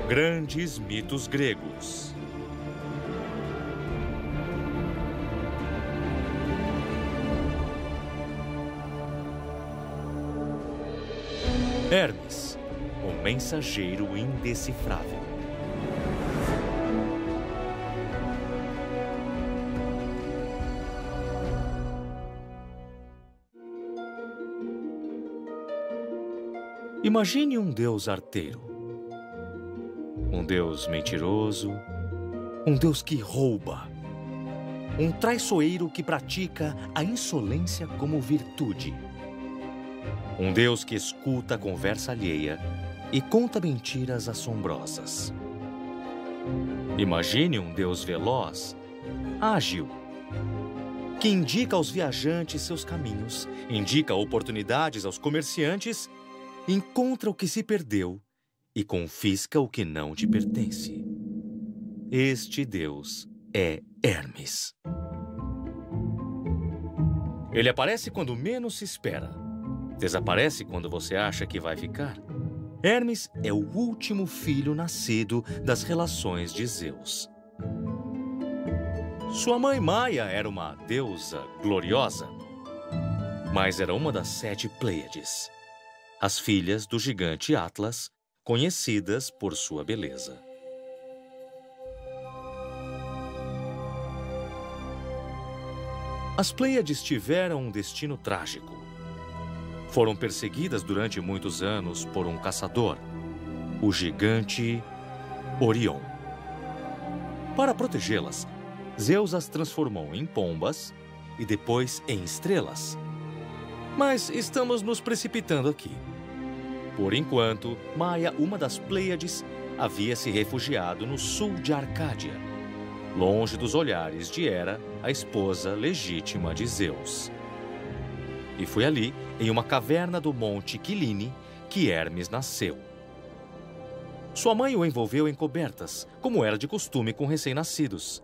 Grandes mitos gregos. Hermes, o mensageiro indecifrável. Imagine um deus arteiro. Um deus mentiroso, um deus que rouba, um traiçoeiro que pratica a insolência como virtude, um deus que escuta a conversa alheia e conta mentiras assombrosas. Imagine um deus veloz, ágil, que indica aos viajantes seus caminhos, indica oportunidades aos comerciantes, encontra o que se perdeu e confisca o que não te pertence. Este Deus é Hermes. Ele aparece quando menos se espera. Desaparece quando você acha que vai ficar. Hermes é o último filho nascido das relações de Zeus. Sua mãe Maia era uma deusa gloriosa, mas era uma das 7 Pleiades, as filhas do gigante Atlas, conhecidas por sua beleza. As Pleiades tiveram um destino trágico. Foram perseguidas durante muitos anos por um caçador, o gigante Orion. Para protegê-las, Zeus as transformou em pombas e depois em estrelas. Mas estamos nos precipitando aqui. Por enquanto, Maia, uma das Pleiades, havia se refugiado no sul de Arcádia, longe dos olhares de Hera, a esposa legítima de Zeus. E foi ali, em uma caverna do monte Quiline, que Hermes nasceu. Sua mãe o envolveu em cobertas, como era de costume com recém-nascidos.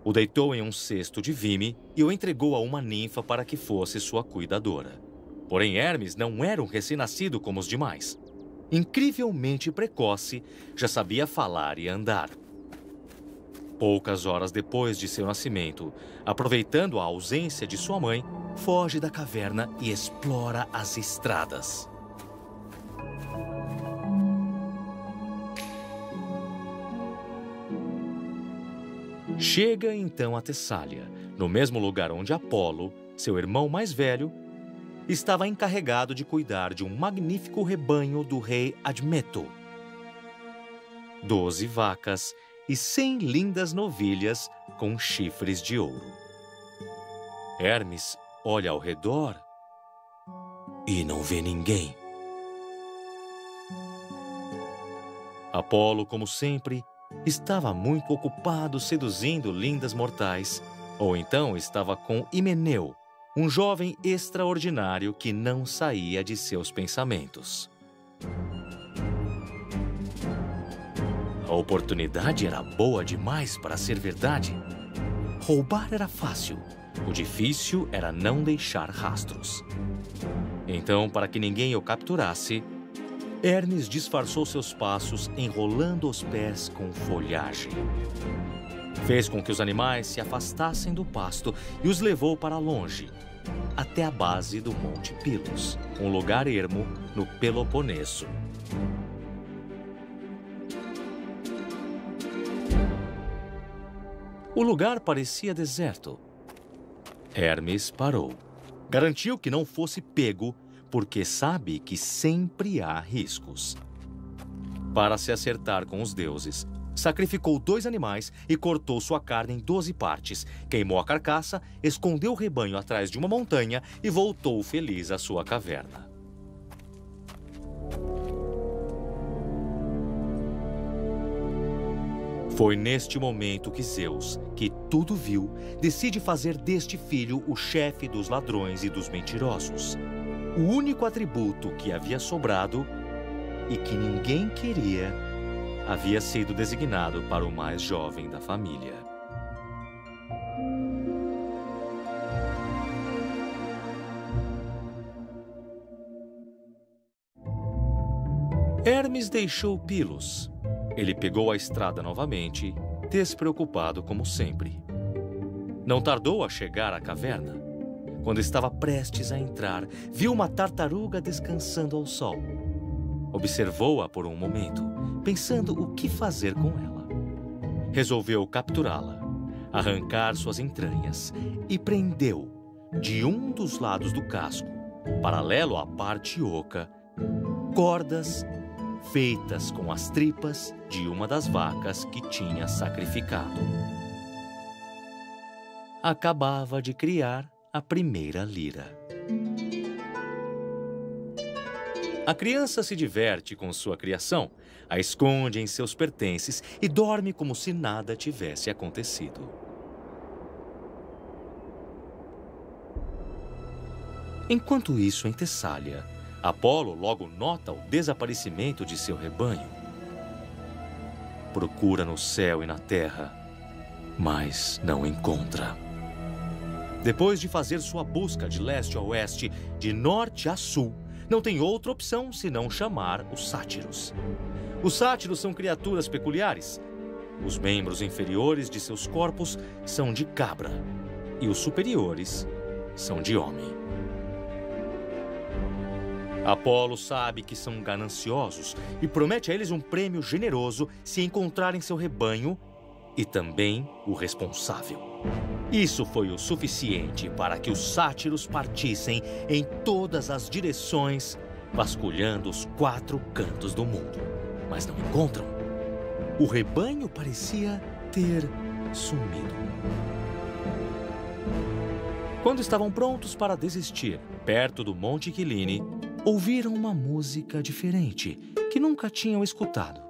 O deitou em um cesto de vime e o entregou a uma ninfa para que fosse sua cuidadora. Porém, Hermes não era um recém-nascido como os demais. Incrivelmente precoce, já sabia falar e andar. Poucas horas depois de seu nascimento, aproveitando a ausência de sua mãe, foge da caverna e explora as estradas. Chega então a Tessália, no mesmo lugar onde Apolo, seu irmão mais velho, estava encarregado de cuidar de um magnífico rebanho do rei Admeto. 12 vacas e 100 lindas novilhas com chifres de ouro. Hermes olha ao redor e não vê ninguém. Apolo, como sempre, estava muito ocupado seduzindo lindas mortais, ou então estava com Himeneu, um jovem extraordinário que não saía de seus pensamentos. A oportunidade era boa demais para ser verdade. Roubar era fácil. O difícil era não deixar rastros. Então, para que ninguém o capturasse, Hermes disfarçou seus passos enrolando os pés com folhagem. Fez com que os animais se afastassem do pasto e os levou para longe, até a base do Monte Pilos, um lugar ermo no Peloponeso. O lugar parecia deserto. Hermes parou. Garantiu que não fosse pego, porque sabe que sempre há riscos. Para se acertar com os deuses, sacrificou 2 animais e cortou sua carne em 12 partes, queimou a carcaça, escondeu o rebanho atrás de uma montanha e voltou feliz à sua caverna. Foi neste momento que Zeus, que tudo viu, decide fazer deste filho o chefe dos ladrões e dos mentirosos. O único atributo que havia sobrado e que ninguém queria havia sido designado para o mais jovem da família. Hermes deixou Pilos, Ele pegou a estrada novamente, despreocupado como sempre. Não tardou a chegar à caverna. Quando estava prestes a entrar, viu uma tartaruga descansando ao sol. Observou-a por um momento, pensando o que fazer com ela. Resolveu capturá-la, arrancar suas entranhas e prendeu, de um dos lados do casco, paralelo à parte oca, cordas feitas com as tripas de uma das vacas que tinha sacrificado. Acabava de criar a primeira lira. A criança se diverte com sua criação, a esconde em seus pertences e dorme como se nada tivesse acontecido. Enquanto isso, em Tessália, Apolo logo nota o desaparecimento de seu rebanho. Procura no céu e na terra, mas não encontra. Depois de fazer sua busca de leste a oeste, de norte a sul, não tem outra opção senão chamar os sátiros. Os sátiros são criaturas peculiares. Os membros inferiores de seus corpos são de cabra e os superiores são de homem. Apolo sabe que são gananciosos e promete a eles um prêmio generoso se encontrarem seu rebanho e também o responsável. Isso foi o suficiente para que os sátiros partissem em todas as direções, vasculhando os 4 cantos do mundo. Mas não encontram. O rebanho parecia ter sumido. Quando estavam prontos para desistir, perto do Monte Quiline, ouviram uma música diferente que nunca tinham escutado.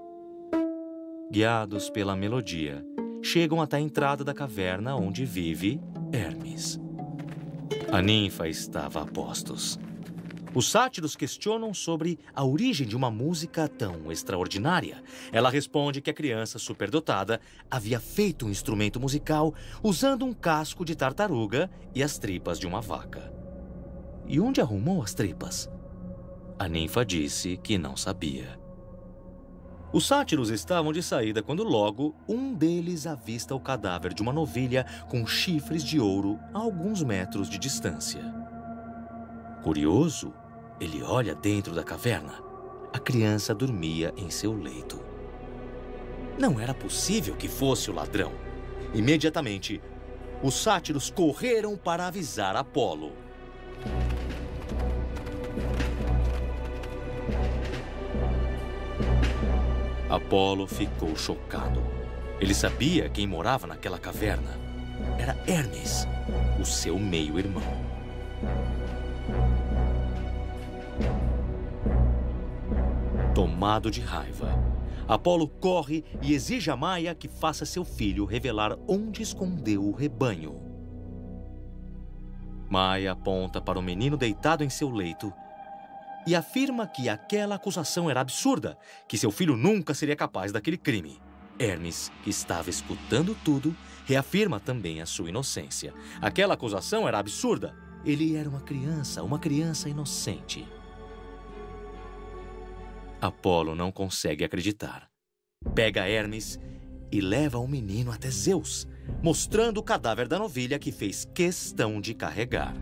Guiados pela melodia, chegam até a entrada da caverna onde vive Hermes. A ninfa estava a postos. Os sátiros questionam sobre a origem de uma música tão extraordinária. Ela responde que a criança superdotada havia feito um instrumento musical usando um casco de tartaruga e as tripas de uma vaca. E onde arrumou as tripas? A ninfa disse que não sabia. Os sátiros estavam de saída quando logo um deles avista o cadáver de uma novilha com chifres de ouro a alguns metros de distância. Curioso, ele olha dentro da caverna. A criança dormia em seu leito. Não era possível que fosse o ladrão. Imediatamente, os sátiros correram para avisar Apolo. Apolo ficou chocado. Ele sabia quem morava naquela caverna. Era Hermes, o seu meio-irmão. Tomado de raiva, Apolo corre e exige a Maia que faça seu filho revelar onde escondeu o rebanho. Maia aponta para o menino deitado em seu leito e afirma que aquela acusação era absurda, que seu filho nunca seria capaz daquele crime. Hermes, que estava escutando tudo, reafirma também a sua inocência. Aquela acusação era absurda. Ele era uma criança inocente. Apolo não consegue acreditar. Pega Hermes e leva o menino até Zeus, mostrando o cadáver da novilha que fez questão de carregar.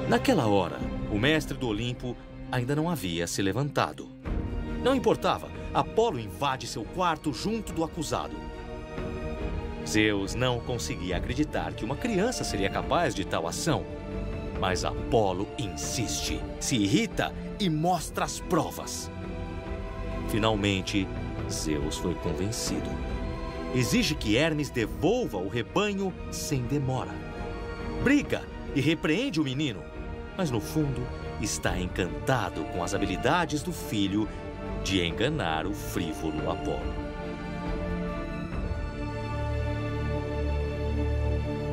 Naquela hora, o mestre do Olimpo ainda não havia se levantado. Não importava, Apolo invade seu quarto junto do acusado. Zeus não conseguia acreditar que uma criança seria capaz de tal ação. Mas Apolo insiste, se irrita e mostra as provas. Finalmente, Zeus foi convencido. Exige que Hermes devolva o rebanho sem demora. Briga e repreende o menino, mas no fundo está encantado com as habilidades do filho de enganar o frívolo Apolo.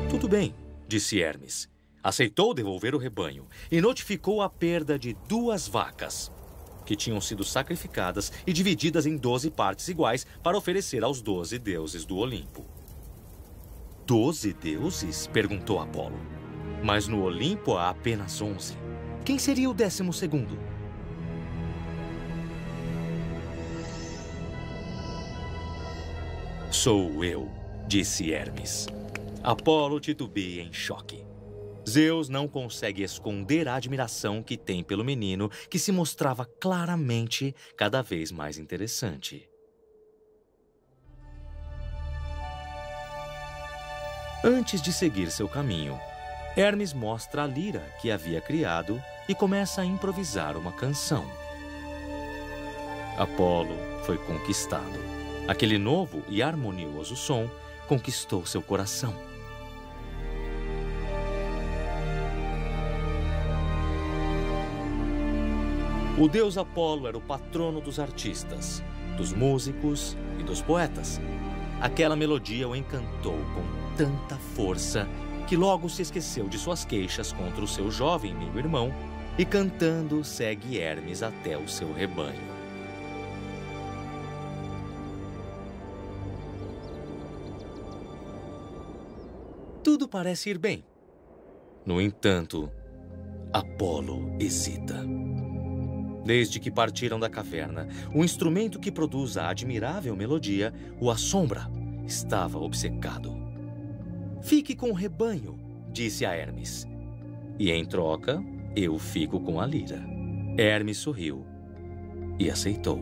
Tudo bem, disse Hermes. Aceitou devolver o rebanho e notificou a perda de 2 vacas, que tinham sido sacrificadas e divididas em 12 partes iguais para oferecer aos 12 deuses do Olimpo. 12 deuses? Perguntou Apolo. Mas no Olimpo há apenas 11. Quem seria o 12º? Sou eu, disse Hermes. Apolo titubeia em choque. Zeus não consegue esconder a admiração que tem pelo menino, que se mostrava claramente cada vez mais interessante. Antes de seguir seu caminho, Hermes mostra a lira que havia criado e começa a improvisar uma canção. Apolo foi conquistado. Aquele novo e harmonioso som conquistou seu coração. O deus Apolo era o patrono dos artistas, dos músicos e dos poetas. Aquela melodia o encantou com tanta força que logo se esqueceu de suas queixas contra o seu jovem meio-irmão e, cantando, segue Hermes até o seu rebanho. Tudo parece ir bem. No entanto, Apolo hesita. Desde que partiram da caverna, o instrumento que produz a admirável melodia o assombra. Estava obcecado. Fique com o rebanho, disse a Hermes. E em troca, eu fico com a lira. Hermes sorriu e aceitou.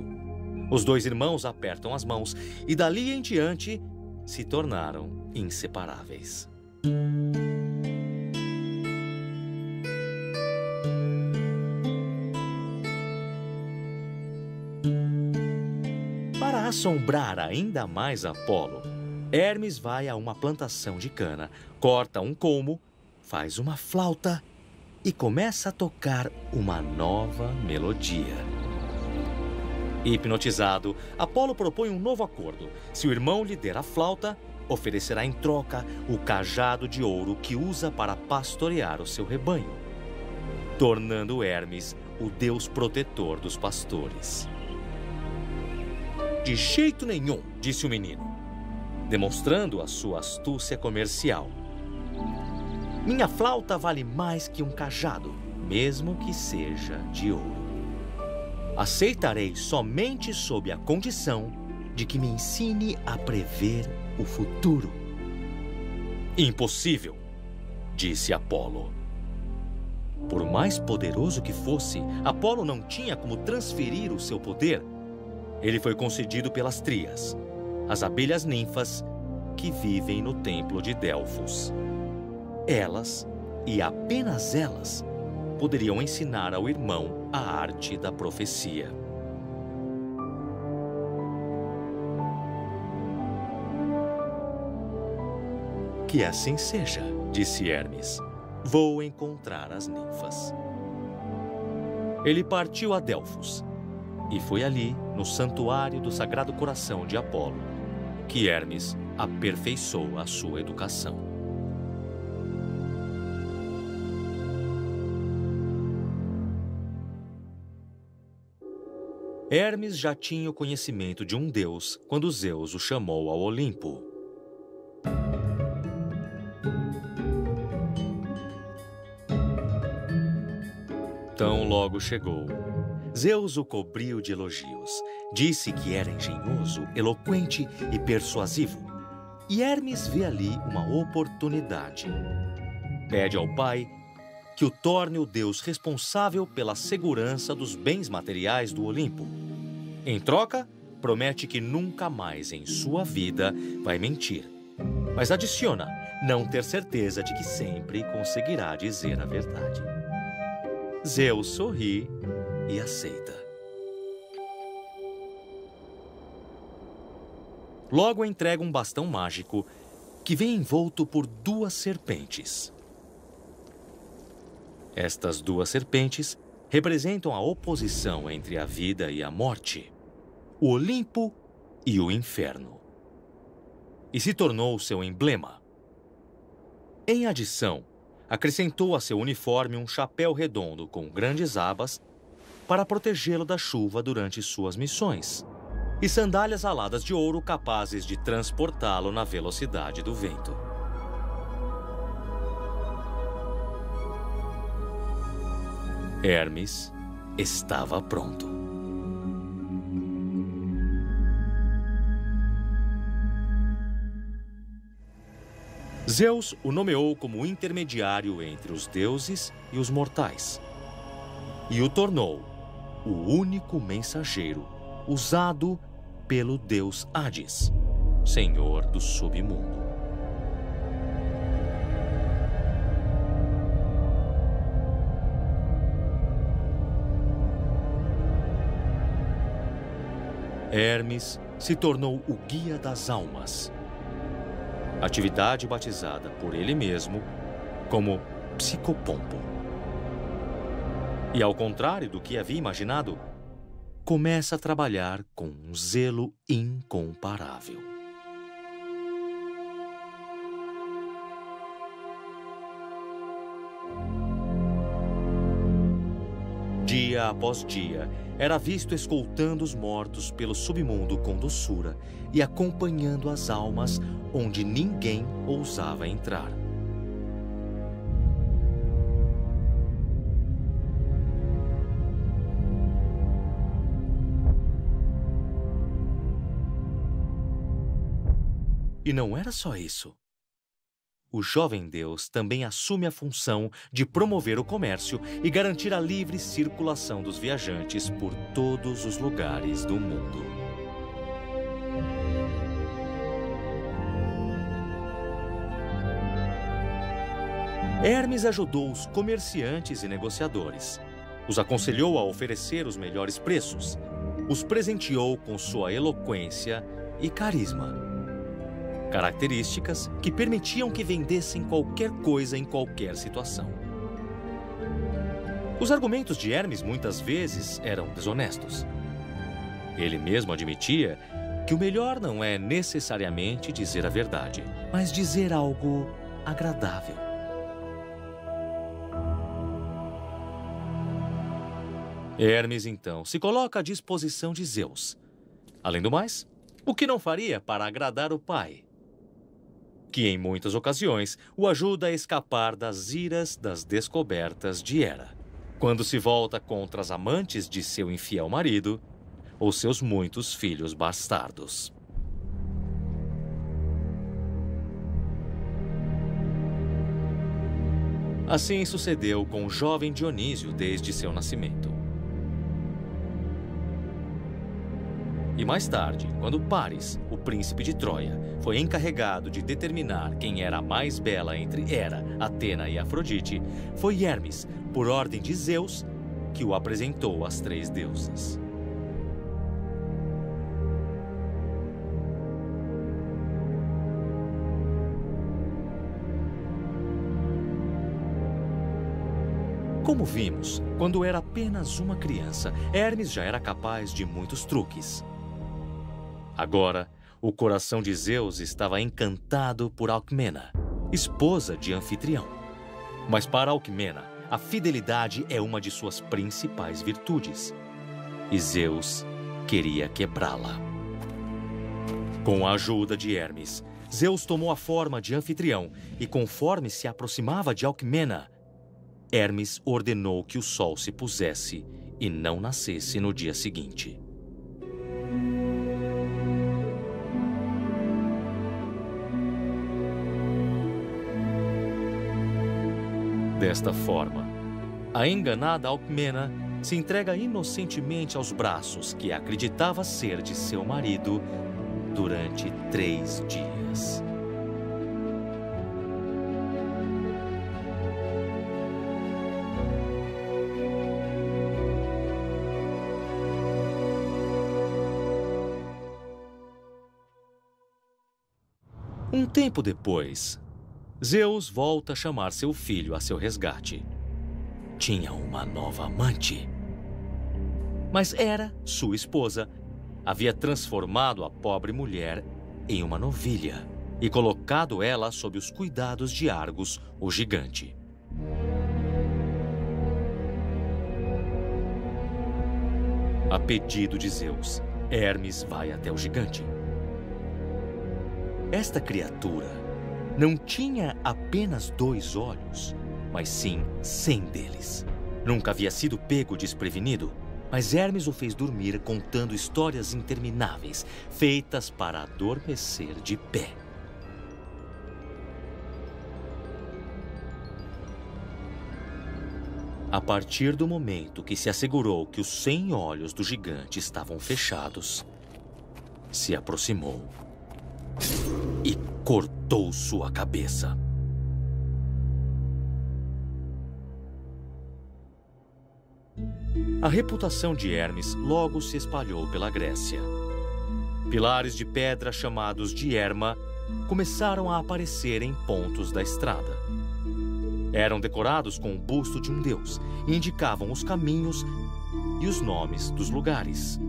Os dois irmãos apertam as mãos e dali em diante se tornaram inseparáveis. Para assombrar ainda mais Apolo, Hermes vai a uma plantação de cana, corta um colmo, faz uma flauta e começa a tocar uma nova melodia. Hipnotizado, Apolo propõe um novo acordo. Se o irmão lhe der a flauta, oferecerá em troca o cajado de ouro que usa para pastorear o seu rebanho, tornando Hermes o deus protetor dos pastores. De jeito nenhum, disse o menino, demonstrando a sua astúcia comercial. Minha flauta vale mais que um cajado, mesmo que seja de ouro. Aceitarei somente sob a condição de que me ensine a prever o futuro. Impossível, disse Apolo. Por mais poderoso que fosse, Apolo não tinha como transferir o seu poder. Ele foi concedido pelas Trías, as abelhas ninfas que vivem no templo de Delfos. Elas, e apenas elas, poderiam ensinar ao irmão a arte da profecia. Que assim seja, disse Hermes. Vou encontrar as ninfas. Ele partiu a Delfos e foi ali, no santuário do Sagrado Coração de Apolo, que Hermes aperfeiçoou a sua educação. Hermes já tinha o conhecimento de um deus quando Zeus o chamou ao Olimpo. Tão logo chegou, Zeus o cobriu de elogios. Disse que era engenhoso, eloquente e persuasivo. E Hermes vê ali uma oportunidade. Pede ao pai que o torne o deus responsável pela segurança dos bens materiais do Olimpo. Em troca, promete que nunca mais em sua vida vai mentir. Mas adiciona não ter certeza de que sempre conseguirá dizer a verdade. Zeus sorri e aceita. Logo entrega um bastão mágico que vem envolto por 2 serpentes. Estas 2 serpentes representam a oposição entre a vida e a morte, o Olimpo e o inferno. E se tornou seu emblema. Em adição, acrescentou a seu uniforme um chapéu redondo com grandes abas para protegê-lo da chuva durante suas missões, e sandálias aladas de ouro capazes de transportá-lo na velocidade do vento. Hermes estava pronto. Zeus o nomeou como intermediário entre os deuses e os mortais, e o tornou o único mensageiro usado pelo deus Hades, senhor do submundo. Hermes se tornou o guia das almas, atividade batizada por ele mesmo como psicopompo. E ao contrário do que havia imaginado, começa a trabalhar com um zelo incomparável. Dia após dia, era visto escoltando os mortos pelo submundo com doçura e acompanhando as almas onde ninguém ousava entrar. E não era só isso. O jovem deus também assume a função de promover o comércio e garantir a livre circulação dos viajantes por todos os lugares do mundo. Hermes ajudou os comerciantes e negociadores, os aconselhou a oferecer os melhores preços, os presenteou com sua eloquência e carisma. Características que permitiam que vendessem qualquer coisa em qualquer situação. Os argumentos de Hermes muitas vezes eram desonestos. Ele mesmo admitia que o melhor não é necessariamente dizer a verdade, mas dizer algo agradável. Hermes, então, se coloca à disposição de Zeus. Além do mais, o que não faria para agradar o pai, que em muitas ocasiões o ajuda a escapar das iras das descobertas de Hera, quando se volta contra as amantes de seu infiel marido ou seus muitos filhos bastardos. Assim sucedeu com o jovem Dionísio desde seu nascimento. E mais tarde, quando Paris, o príncipe de Troia, foi encarregado de determinar quem era a mais bela entre Hera, Atena e Afrodite, foi Hermes, por ordem de Zeus, que o apresentou às três deusas. Como vimos, quando era apenas uma criança, Hermes já era capaz de muitos truques. Agora, o coração de Zeus estava encantado por Alcmena, esposa de Anfitrião. Mas para Alcmena, a fidelidade é uma de suas principais virtudes. E Zeus queria quebrá-la. Com a ajuda de Hermes, Zeus tomou a forma de Anfitrião e, conforme se aproximava de Alcmena, Hermes ordenou que o sol se pusesse e não nascesse no dia seguinte. Desta forma, a enganada Alcmena se entrega inocentemente aos braços que acreditava ser de seu marido durante 3 dias. Um tempo depois, Zeus volta a chamar seu filho a seu resgate. Tinha uma nova amante. Mas Hera, sua esposa, havia transformado a pobre mulher em uma novilha e colocado ela sob os cuidados de Argos, o gigante. A pedido de Zeus, Hermes vai até o gigante. Esta criatura não tinha apenas 2 olhos, mas sim 100 deles. Nunca havia sido pego desprevenido, mas Hermes o fez dormir contando histórias intermináveis, feitas para adormecer de pé. A partir do momento que se assegurou que os 100 olhos do gigante estavam fechados, se aproximou e cortou sua cabeça. A reputação de Hermes logo se espalhou pela Grécia. Pilares de pedra chamados de Herma começaram a aparecer em pontos da estrada. Eram decorados com o busto de um deus e indicavam os caminhos e os nomes dos lugares.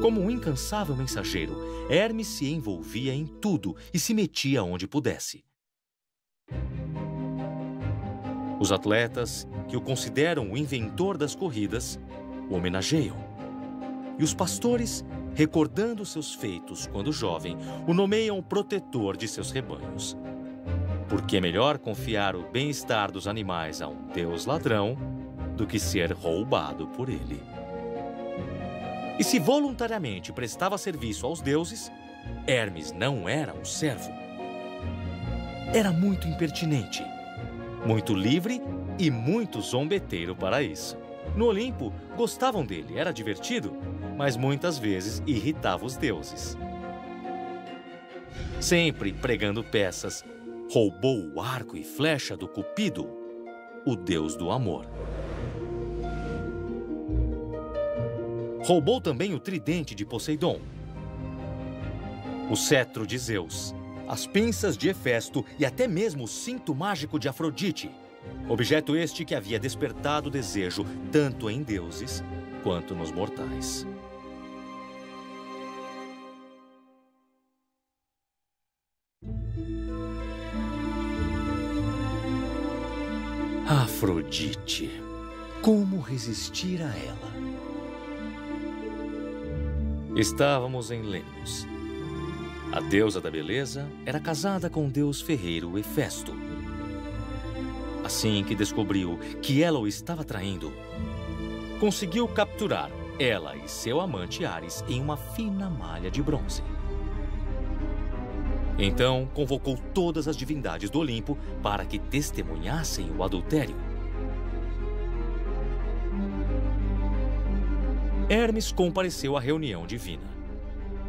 Como um incansável mensageiro, Hermes se envolvia em tudo e se metia onde pudesse. Os atletas, que o consideram o inventor das corridas, o homenageiam. E os pastores, recordando seus feitos quando jovem, o nomeiam o protetor de seus rebanhos. Porque é melhor confiar o bem-estar dos animais a um deus ladrão do que ser roubado por ele. E se voluntariamente prestava serviço aos deuses, Hermes não era um servo. Era muito impertinente, muito livre e muito zombeteiro para isso. No Olimpo, gostavam dele, era divertido, mas muitas vezes irritava os deuses. Sempre pregando peças, roubou o arco e flecha do Cupido, o deus do amor. Roubou também o tridente de Poseidon, o cetro de Zeus, as pinças de Hefesto e até mesmo o cinto mágico de Afrodite, objeto este que havia despertado desejo tanto em deuses quanto nos mortais. Afrodite. Como resistir a ela? Estávamos em Lemnos. A deusa da beleza era casada com o deus ferreiro Hefesto. Assim que descobriu que ela o estava traindo, conseguiu capturar ela e seu amante Ares em uma fina malha de bronze. Então, convocou todas as divindades do Olimpo para que testemunhassem o adultério. Hermes compareceu à reunião divina.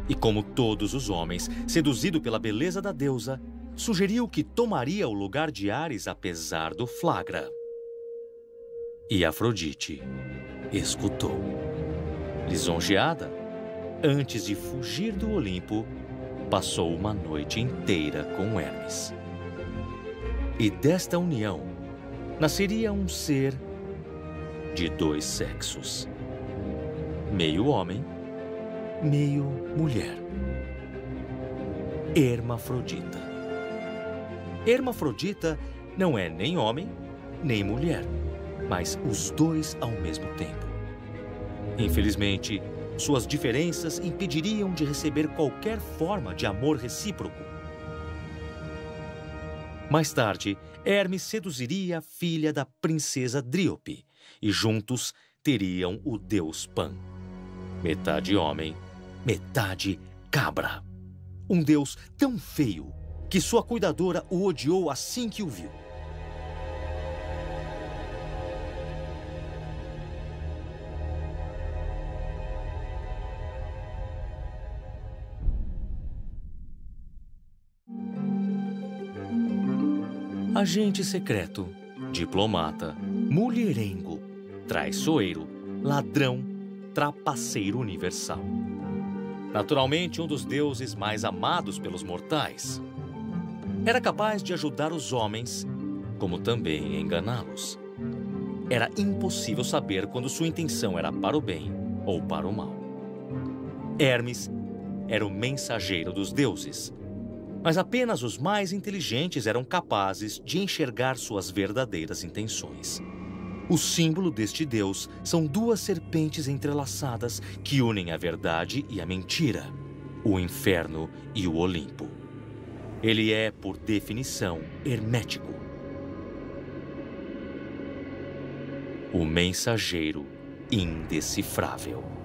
E como todos os homens, seduzido pela beleza da deusa, sugeriu que tomaria o lugar de Ares apesar do flagra. E Afrodite escutou. Lisonjeada, antes de fugir do Olimpo, passou uma noite inteira com Hermes. E desta união nasceria um ser de 2 sexos. Meio homem, meio mulher. Hermafrodita. Hermafrodita não é nem homem, nem mulher, mas os dois ao mesmo tempo. Infelizmente, suas diferenças impediriam de receber qualquer forma de amor recíproco. Mais tarde, Hermes seduziria a filha da princesa Dríope e juntos teriam o deus Pan. Metade homem, metade cabra. Um deus tão feio que sua cuidadora o odiou assim que o viu. Agente secreto, diplomata, mulherengo, traiçoeiro, ladrão, trapaceiro universal. Naturalmente, um dos deuses mais amados pelos mortais. Era capaz de ajudar os homens, como também enganá-los. Era impossível saber quando sua intenção era para o bem ou para o mal. Hermes era o mensageiro dos deuses, mas apenas os mais inteligentes eram capazes de enxergar suas verdadeiras intenções. O símbolo deste deus são 2 serpentes entrelaçadas que unem a verdade e a mentira, o inferno e o Olimpo. Ele é, por definição, hermético. o mensageiro indecifrável.